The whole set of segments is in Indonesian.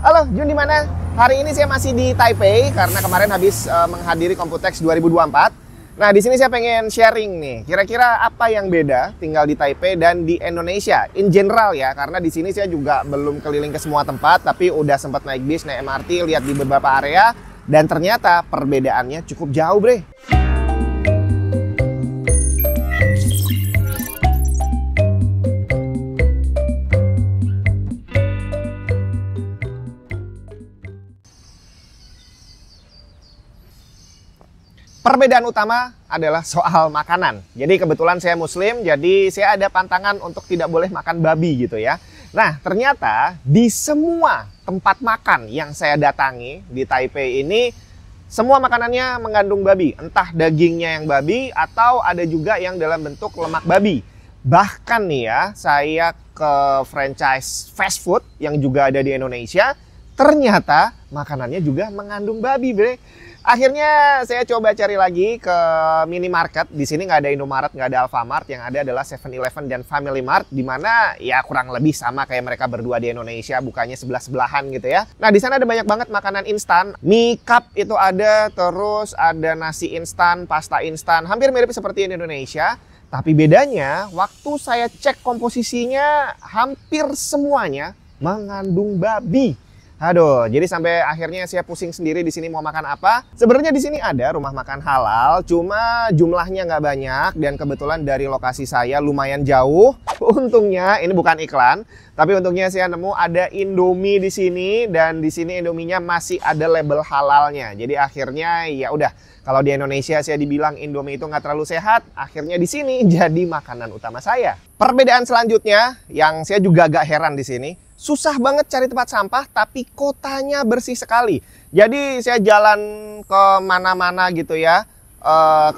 Halo, Jun di mana? Hari ini saya masih di Taipei karena kemarin habis menghadiri Computex 2024. Nah, di sini saya pengen sharing nih. Kira-kira apa yang beda tinggal di Taipei dan di Indonesia in general ya, karena di sini saya juga belum keliling ke semua tempat, tapi udah sempat naik bis, naik MRT, lihat di beberapa area dan ternyata perbedaannya cukup jauh, Bre. Perbedaan utama adalah soal makanan. Jadi kebetulan saya muslim, jadi saya ada pantangan untuk tidak boleh makan babi gitu ya. Nah, ternyata di semua tempat makan yang saya datangi di Taipei ini, semua makanannya mengandung babi. Entah dagingnya yang babi atau ada juga yang dalam bentuk lemak babi. Bahkan nih ya, saya ke franchise fast food yang juga ada di Indonesia, ternyata makanannya juga mengandung babi, Bre. Akhirnya saya coba cari lagi ke minimarket. Di sini nggak ada Indomaret, nggak ada Alfamart, yang ada adalah 7-Eleven dan Family Mart, di mana ya kurang lebih sama kayak mereka berdua di Indonesia, bukannya sebelah-sebelahan gitu ya. Nah, di sana ada banyak banget makanan instan. Mie cup itu ada, terus ada nasi instan, pasta instan, hampir mirip seperti di Indonesia. Tapi bedanya, waktu saya cek komposisinya, hampir semuanya mengandung babi. Aduh, jadi sampai akhirnya saya pusing sendiri di sini mau makan apa. Sebenarnya di sini ada rumah makan halal, cuma jumlahnya nggak banyak dan kebetulan dari lokasi saya lumayan jauh. Untungnya ini bukan iklan, tapi untungnya saya nemu ada Indomie di sini dan di sini Indominya masih ada label halalnya. Jadi akhirnya ya udah, kalau di Indonesia saya dibilang Indomie itu nggak terlalu sehat, akhirnya di sini jadi makanan utama saya. Perbedaan selanjutnya yang saya juga agak heran di sini. Susah banget cari tempat sampah, tapi kotanya bersih sekali. Jadi saya jalan ke mana-mana gitu ya.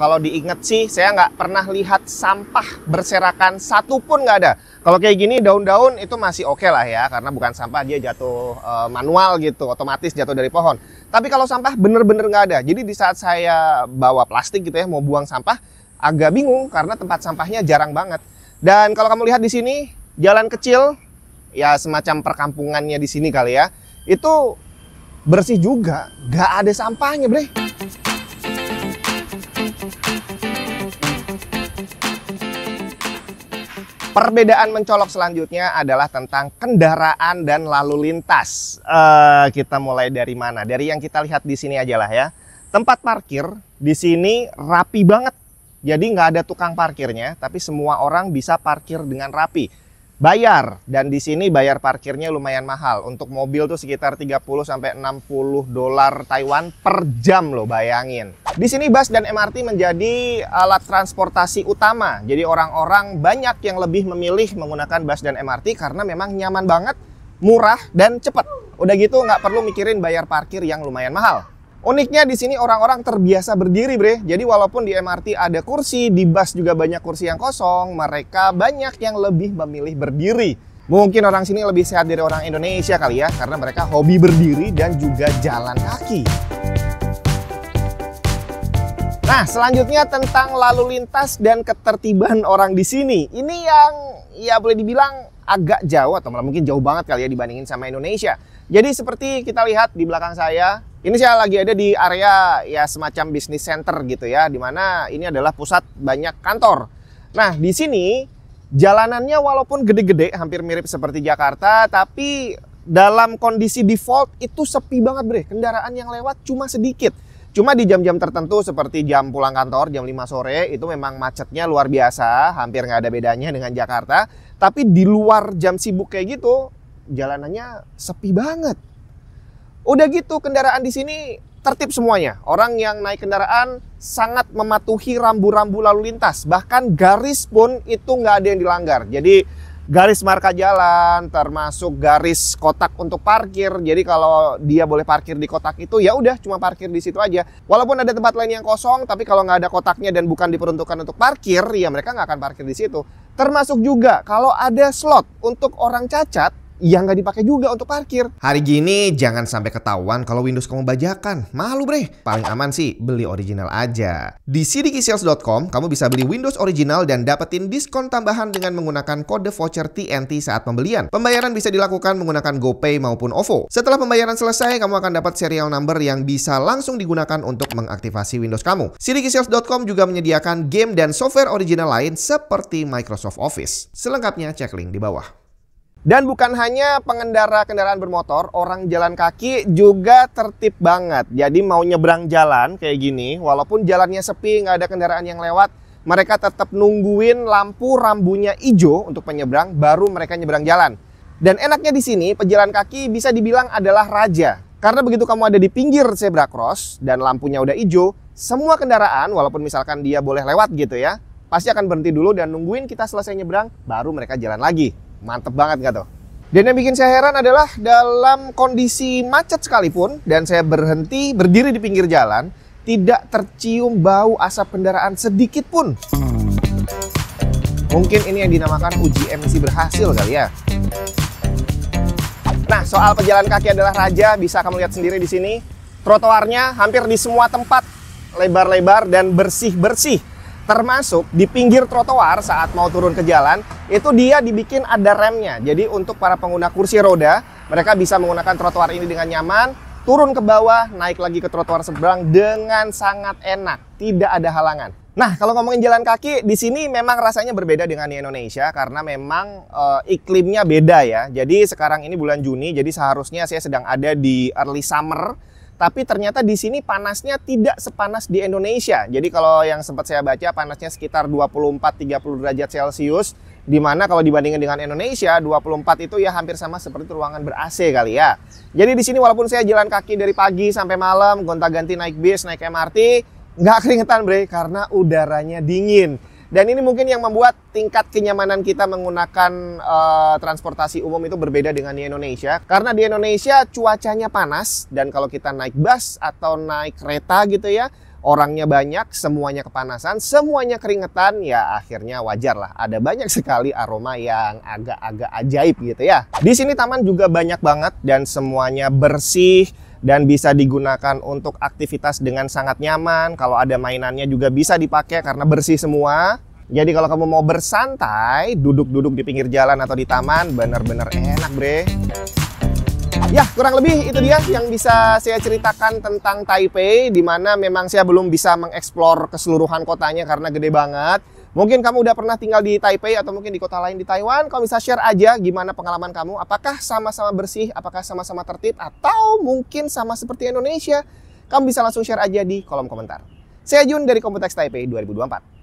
Kalau diinget sih, saya nggak pernah lihat sampah berserakan satu pun nggak ada. Kalau kayak gini daun-daun itu masih oke lah ya, karena bukan sampah, dia jatuh manual gitu, otomatis jatuh dari pohon. Tapi kalau sampah bener-bener nggak ada. Jadi di saat saya bawa plastik gitu ya, mau buang sampah, agak bingung karena tempat sampahnya jarang banget. Dan kalau kamu lihat di sini, jalan kecil, ya semacam perkampungannya di sini kali ya, itu bersih juga, nggak ada sampahnya, Bre. Perbedaan mencolok selanjutnya adalah tentang kendaraan dan lalu lintas. Kita mulai dari mana? Dari yang kita lihat di sini aja lah ya. Tempat parkir di sini rapi banget. Jadi nggak ada tukang parkirnya, tapi semua orang bisa parkir dengan rapi. Bayar, dan di sini bayar parkirnya lumayan mahal. Untuk mobil tuh sekitar 30-60 dolar Taiwan per jam loh, bayangin. Di sini bus dan MRT menjadi alat transportasi utama. Jadi orang-orang banyak yang lebih memilih menggunakan bus dan MRT karena memang nyaman banget, murah, dan cepat. Udah gitu nggak perlu mikirin bayar parkir yang lumayan mahal. Uniknya di sini orang-orang terbiasa berdiri, Bre. Jadi walaupun di MRT ada kursi, di bus juga banyak kursi yang kosong, mereka banyak yang lebih memilih berdiri. Mungkin orang sini lebih sehat dari orang Indonesia kali ya, karena mereka hobi berdiri dan juga jalan kaki. Nah, selanjutnya tentang lalu lintas dan ketertiban orang di sini. Ini yang ya boleh dibilang agak jauh atau malah mungkin jauh banget kali ya dibandingin sama Indonesia. Jadi seperti kita lihat di belakang saya, ini saya lagi ada di area ya semacam bisnis center gitu ya, dimana ini adalah pusat banyak kantor. Nah, di sini jalanannya walaupun gede-gede, hampir mirip seperti Jakarta, tapi dalam kondisi default itu sepi banget, Bre. Kendaraan yang lewat cuma sedikit. Cuma di jam-jam tertentu seperti jam pulang kantor, jam 5 sore, itu memang macetnya luar biasa, hampir nggak ada bedanya dengan Jakarta. Tapi di luar jam sibuk kayak gitu, jalanannya sepi banget. Udah gitu kendaraan di sini tertib semuanya. Orang yang naik kendaraan sangat mematuhi rambu-rambu lalu lintas. Bahkan garis pun itu nggak ada yang dilanggar. Jadi garis marka jalan, termasuk garis kotak untuk parkir. Jadi kalau dia boleh parkir di kotak itu, ya udah cuma parkir di situ aja. Walaupun ada tempat lain yang kosong, tapi kalau nggak ada kotaknya dan bukan diperuntukkan untuk parkir, ya mereka nggak akan parkir di situ. Termasuk juga kalau ada slot untuk orang cacat, yang nggak dipakai juga untuk parkir. Hari gini jangan sampai ketahuan kalau Windows kamu bajakan. Malu bre. Paling aman sih beli original aja. Di cdkisales.com kamu bisa beli Windows original dan dapetin diskon tambahan dengan menggunakan kode voucher TNT saat pembelian. Pembayaran bisa dilakukan menggunakan GoPay maupun OVO. Setelah pembayaran selesai, kamu akan dapat serial number yang bisa langsung digunakan untuk mengaktifasi Windows kamu. cdkisales.com juga menyediakan game dan software original lain seperti Microsoft Office. Selengkapnya cek link di bawah. Dan bukan hanya pengendara kendaraan bermotor, orang jalan kaki juga tertib banget. Jadi mau nyebrang jalan kayak gini, walaupun jalannya sepi, nggak ada kendaraan yang lewat, mereka tetap nungguin lampu rambunya hijau untuk penyeberang, baru mereka nyebrang jalan. Dan enaknya di sini, pejalan kaki bisa dibilang adalah raja. Karena begitu kamu ada di pinggir zebra cross dan lampunya udah hijau, semua kendaraan, walaupun misalkan dia boleh lewat gitu ya, pasti akan berhenti dulu dan nungguin kita selesai nyebrang, baru mereka jalan lagi. Mantep banget nggak tuh? Dan yang bikin saya heran adalah dalam kondisi macet sekalipun dan saya berdiri di pinggir jalan, tidak tercium bau asap kendaraan sedikit pun. Mungkin ini yang dinamakan uji emisi berhasil kali ya. Nah, soal pejalan kaki adalah raja, bisa kamu lihat sendiri di sini. Trotoarnya hampir di semua tempat lebar-lebar dan bersih-bersih. Termasuk di pinggir trotoar saat mau turun ke jalan, itu dia dibikin ada remnya. Jadi untuk para pengguna kursi roda, mereka bisa menggunakan trotoar ini dengan nyaman, turun ke bawah, naik lagi ke trotoar seberang dengan sangat enak, tidak ada halangan. Nah, kalau ngomongin jalan kaki, di sini memang rasanya berbeda dengan di Indonesia karena memang iklimnya beda ya. Jadi sekarang ini bulan Juni, jadi seharusnya saya sedang ada di early summer. Tapi ternyata di sini panasnya tidak sepanas di Indonesia. Jadi kalau yang sempat saya baca panasnya sekitar 24-30 derajat Celcius. Dimana kalau dibandingkan dengan Indonesia 24 itu ya hampir sama seperti ruangan ber-AC kali ya. Jadi di sini walaupun saya jalan kaki dari pagi sampai malam, gonta-ganti naik bis, naik MRT, nggak keringetan bre, karena udaranya dingin. Dan ini mungkin yang membuat tingkat kenyamanan kita menggunakan transportasi umum itu berbeda dengan di Indonesia. Karena di Indonesia cuacanya panas, dan kalau kita naik bus atau naik kereta gitu ya, orangnya banyak, semuanya kepanasan, semuanya keringetan, ya akhirnya wajar lah. Ada banyak sekali aroma yang agak-agak ajaib gitu ya. Di sini taman juga banyak banget dan semuanya bersih. Dan bisa digunakan untuk aktivitas dengan sangat nyaman. Kalau ada mainannya juga bisa dipakai karena bersih semua. Jadi kalau kamu mau bersantai, duduk-duduk di pinggir jalan atau di taman, bener-bener enak bre. Ya, kurang lebih itu dia yang bisa saya ceritakan tentang Taipei. Dimana memang saya belum bisa mengeksplor keseluruhan kotanya karena gede banget. Mungkin kamu udah pernah tinggal di Taipei atau mungkin di kota lain di Taiwan. Kamu bisa share aja gimana pengalaman kamu. Apakah sama-sama bersih, apakah sama-sama tertib, atau mungkin sama seperti Indonesia. Kamu bisa langsung share aja di kolom komentar. Saya Jun dari Computex Taipei 2024.